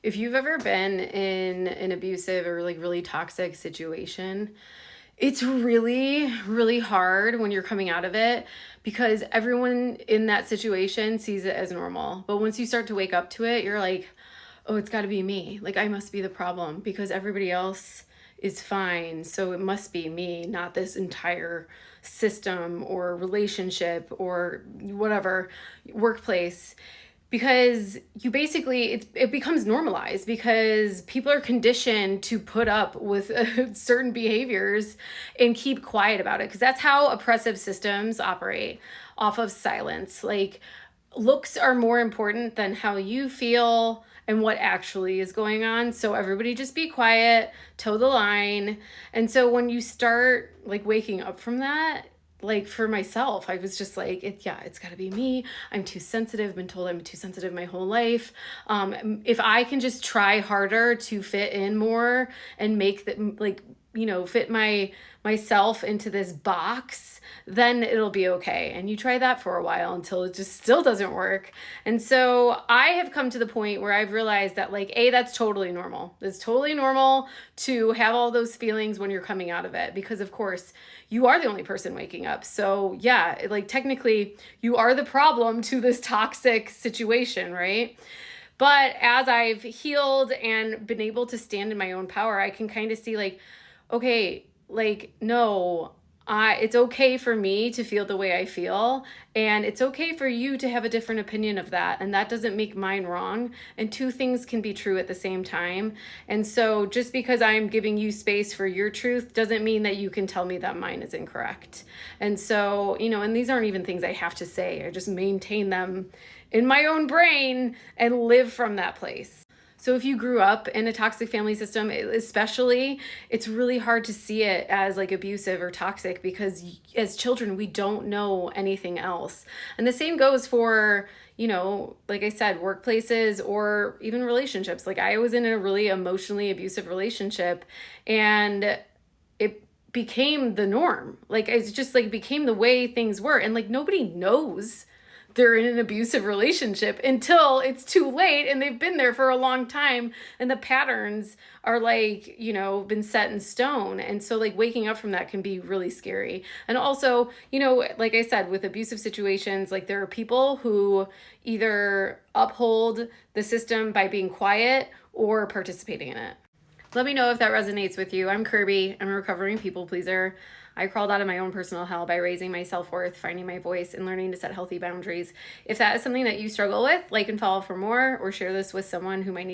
If you've ever been in an abusive or like really toxic situation, it's really, really hard when you're coming out of it because everyone in that situation sees it as normal. But once you start to wake up to it, you're like, oh, it's got to be me. Like, I must be the problem because everybody else is fine. So it must be me, not this entire system or relationship or whatever workplace, because you basically it becomes normalized because people are conditioned to put up with certain behaviors and keep quiet about it, because that's how oppressive systems operate, off of silence. Like, looks are more important than how you feel and what actually is going on. So everybody just be quiet, toe the line. And so when you start like waking up from that, like for myself, I was just like, it's got to be me. I'm too sensitive. I've been told I'm too sensitive my whole life. If I can just try harder to fit in more and make that, like, fit myself into this box, then it'll be okay. And you try that for a while until it just still doesn't work. And so I have come to the point where I've realized that, like, that's totally normal. It's totally normal to have all those feelings when you're coming out of it, because of course you are the only person waking up. So yeah, like technically you are the problem to this toxic situation, right? But as I've healed and been able to stand in my own power, I can kind of see, like, okay, like, no, it's okay for me to feel the way I feel, and it's okay for you to have a different opinion of that, and that doesn't make mine wrong, and two things can be true at the same time. And so just because I'm giving you space for your truth doesn't mean that you can tell me that mine is incorrect. And so, and these aren't even things I have to say. I just maintain them in my own brain and live from that place. So if you grew up in a toxic family system, especially, it's really hard to see it as like abusive or toxic, because as children, we don't know anything else. And the same goes for, like I said, workplaces or even relationships. Like, I was in a really emotionally abusive relationship, and it became the norm. Like, it's just like became the way things were. And like, nobody knows they're in an abusive relationship until it's too late and they've been there for a long time and the patterns are like, been set in stone. And so like waking up from that can be really scary. And also, like I said, with abusive situations, like there are people who either uphold the system by being quiet or participating in it. Let me know if that resonates with you. I'm Kirby. I'm a recovering people pleaser. I crawled out of my own personal hell by raising my self-worth, finding my voice, and learning to set healthy boundaries. If that is something that you struggle with, like and follow for more, or share this with someone who might need